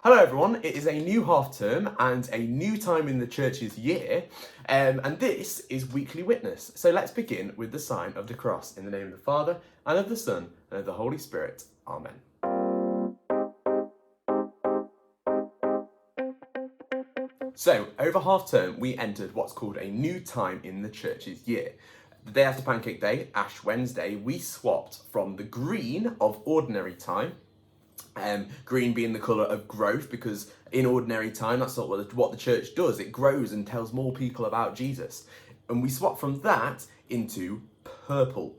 Hello everyone, it is a new half term and a new time in the church's year, and this is Weekly Witness. So let's begin with the sign of the cross in the name of the Father and of the Son and of the Holy Spirit. Amen. So over half term we entered what's called a new time in the church's year. The day after Pancake Day, Ash Wednesday, we swapped from the green of ordinary time, green being the colour of growth, because in ordinary time, that's not what the church does. It grows and tells more people about Jesus. And we swap from that into purple.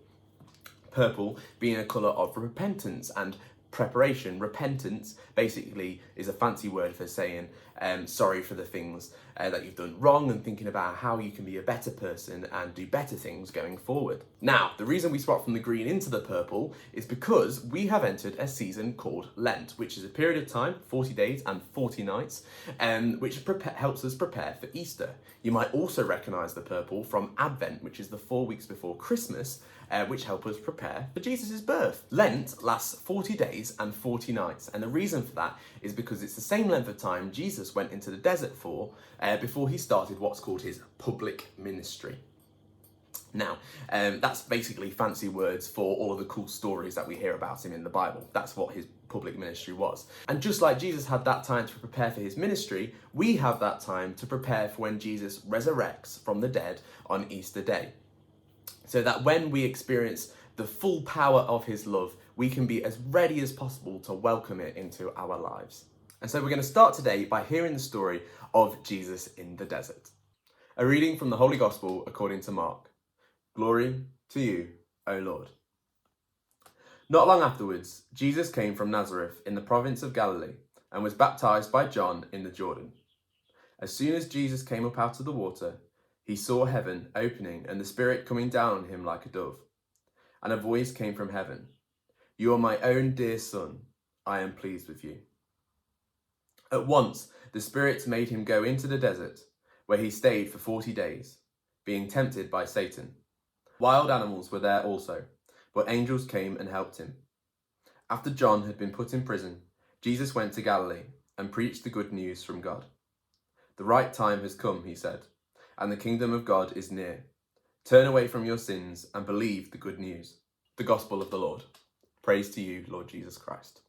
Purple being a colour of repentance and preparation. Repentance basically is a fancy word for saying sorry for the things that you've done wrong and thinking about how you can be a better person and do better things going forward. Now, the reason we swap from the green into the purple is because we have entered a season called Lent, which is a period of time, 40 days and 40 nights, which helps us prepare for Easter. You might also recognise the purple from Advent, which is the 4 weeks before Christmas, which help us prepare for Jesus' birth. Lent lasts 40 days and 40 nights, and the reason for that is because it's the same length of time Jesus went into the desert for before he started what's called his public ministry. Now, that's basically fancy words for all of the cool stories that we hear about him in the Bible. That's what his public ministry was. And just like Jesus had that time to prepare for his ministry, we have that time to prepare for when Jesus resurrects from the dead on Easter Day. So that when we experience the full power of his love, we can be as ready as possible to welcome it into our lives. And so we're going to start today by hearing the story of Jesus in the desert. A reading from the Holy Gospel according to Mark. Glory to you, O Lord. Not long afterwards, Jesus came from Nazareth in the province of Galilee and was baptized by John in the Jordan. As soon as Jesus came up out of the water, he saw heaven opening and the Spirit coming down on him like a dove. And a voice came from heaven, "You are my own dear Son, I am pleased with you." At once the Spirit made him go into the desert, where he stayed for 40 days, being tempted by Satan. Wild animals were there also, but angels came and helped him. After John had been put in prison, Jesus went to Galilee and preached the good news from God. "The right time has come," he said, "and the kingdom of God is near. Turn away from your sins and believe the good news." The Gospel of the Lord. Praise to you, Lord Jesus Christ.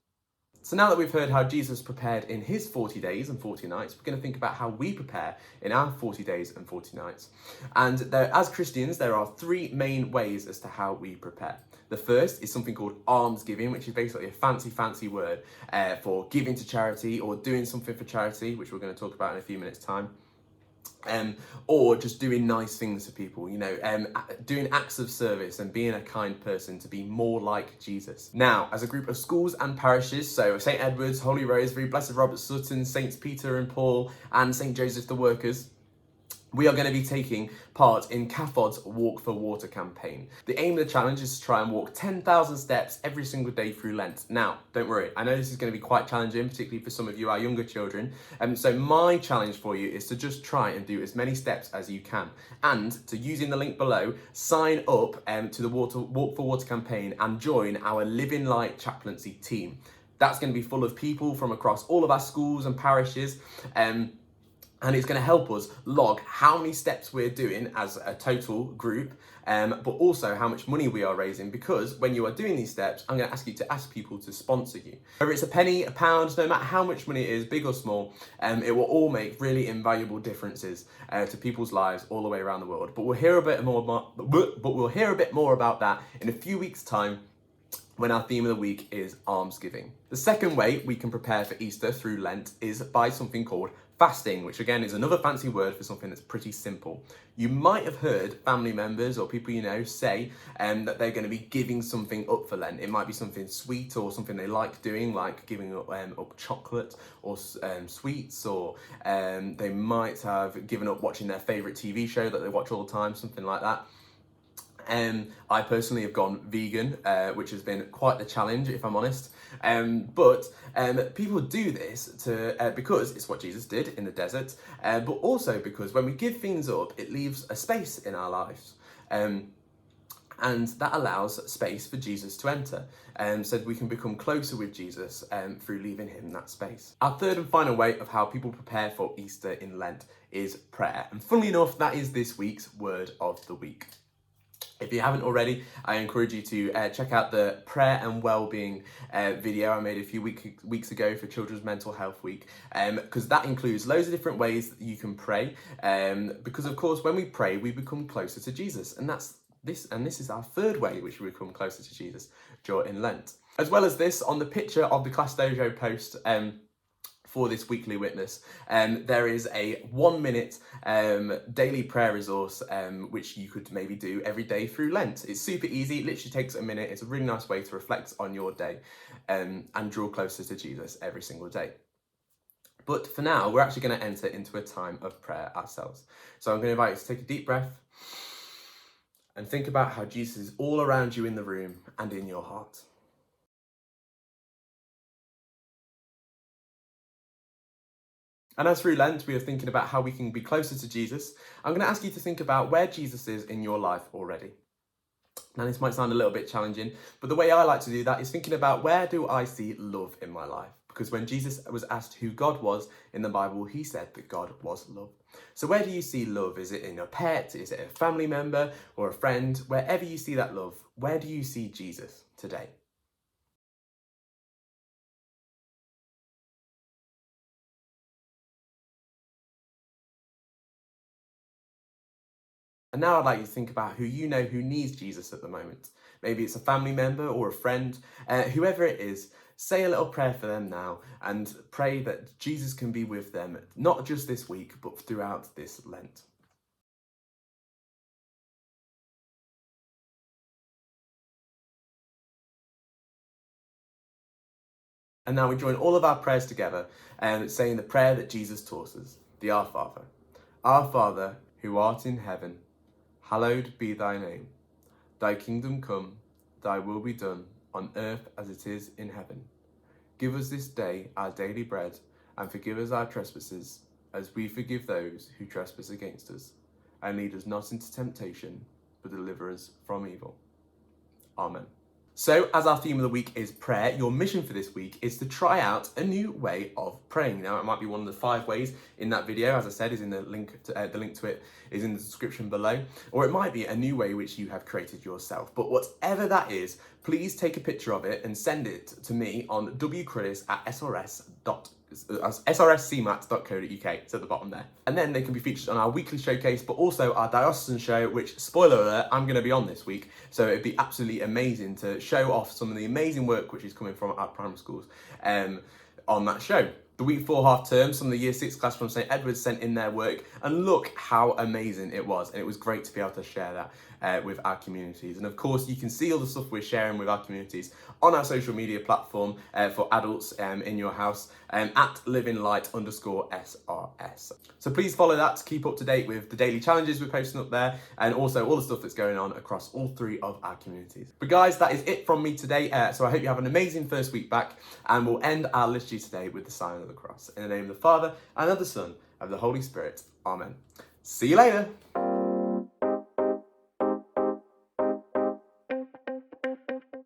So now that we've heard how Jesus prepared in his 40 days and 40 nights, we're going to think about how we prepare in our 40 days and 40 nights. And as Christians, there are three main ways as to how we prepare. The first is something called almsgiving, which is basically a fancy word for giving to charity or doing something for charity, which we're going to talk about in a few minutes' time. Or just doing nice things for people, doing acts of service and being a kind person to be more like Jesus. Now, as a group of schools and parishes, so St. Edward's, Holy Rosary, Blessed Robert Sutton, Saints Peter and Paul, and St. Joseph the Workers, we are going to be taking part in CAFOD's Walk For Water campaign. The aim of the challenge is to try and walk 10,000 steps every single day through Lent. Now, don't worry, I know this is going to be quite challenging, particularly for some of you, our younger children. So my challenge for you is to just try and do as many steps as you can. And to, using the link below, sign up to the Walk For Water campaign and join our Living Light chaplaincy team. That's going to be full of people from across all of our schools and parishes. And it's going to help us log how many steps we're doing as a total group, but also how much money we are raising, because when you are doing these steps, I'm going to ask you to ask people to sponsor you. Whether it's a penny, a pound, no matter how much money it is, big or small, it will all make really invaluable differences to people's lives all the way around the world. But we'll hear a bit more about that in a few weeks' time, when our theme of the week is almsgiving. The second way we can prepare for Easter through Lent is by something called fasting, which again is another fancy word for something that's pretty simple. You might have heard family members or people you know say that they're going to be giving something up for Lent. It might be something sweet or something they like doing, like giving up chocolate or sweets, or they might have given up watching their favourite TV show that they watch all the time, something like that. I personally have gone vegan, which has been quite the challenge, if I'm honest. But people do this because it's what Jesus did in the desert, but also because when we give things up, it leaves a space in our lives. And that allows space for Jesus to enter, so that we can become closer with Jesus through leaving him that space. Our third and final way of how people prepare for Easter in Lent is prayer. And funnily enough, that is this week's word of the week. If you haven't already, I encourage you to check out the prayer and wellbeing video I made a few weeks ago for Children's Mental Health Week, because that includes loads of different ways that you can pray, because of course when we pray we become closer to Jesus, and this is our third way which we become closer to Jesus during Lent. As well as this, on the picture of the Class Dojo post for this weekly witness, there is a 1-minute daily prayer resource which you could maybe do every day through Lent. It's super easy, it literally takes a minute. It's a really nice way to reflect on your day and draw closer to Jesus every single day. But for now, we're actually going to enter into a time of prayer ourselves. So I'm going to invite you to take a deep breath and think about how Jesus is all around you in the room and in your heart. And as through Lent, we are thinking about how we can be closer to Jesus. I'm going to ask you to think about where Jesus is in your life already. Now, this might sound a little bit challenging, but the way I like to do that is thinking about, where do I see love in my life? Because when Jesus was asked who God was in the Bible, he said that God was love. So where do you see love? Is it in a pet? Is it a family member or a friend? Wherever you see that love, where do you see Jesus today? And now I'd like you to think about who you know who needs Jesus at the moment. Maybe it's a family member or a friend, whoever it is. Say a little prayer for them now and pray that Jesus can be with them, not just this week, but throughout this Lent. And now we join all of our prayers together, saying the prayer that Jesus taught us, the Our Father. Our Father, who art in heaven, hallowed be thy name. Thy kingdom come, thy will be done, on earth as it is in heaven. Give us this day our daily bread, and forgive us our trespasses, as we forgive those who trespass against us. And lead us not into temptation, but deliver us from evil. Amen. So, as our theme of the week is prayer, your mission for this week is to try out a new way of praying. Now, it might be one of the 5 ways in that video, as I said, is in the link to it is in the description below, or it might be a new way which you have created yourself. But whatever that is, please take a picture of it and send it to me on wcruddace@srscmat.co.uk. It's at the bottom there. And then they can be featured on our weekly showcase, but also our diocesan show, which, spoiler alert, I'm going to be on this week. So it'd be absolutely amazing to show off some of the amazing work which is coming from our primary schools on that show. The week 4 half term, some of the year 6 class from St Edward's sent in their work, and look how amazing it was. And it was great to be able to share that with our communities. And of course, you can see all the stuff we're sharing with our communities on our social media platform for adults in your house, at livinglight_SRS. So please follow that to keep up to date with the daily challenges we're posting up there, and also all the stuff that's going on across all 3 of our communities. But guys, that is it from me today. So I hope you have an amazing first week back, and we'll end our liturgy today with the sign of the cross. In the name of the Father, and of the Son, and of the Holy Spirit. Amen. See you later.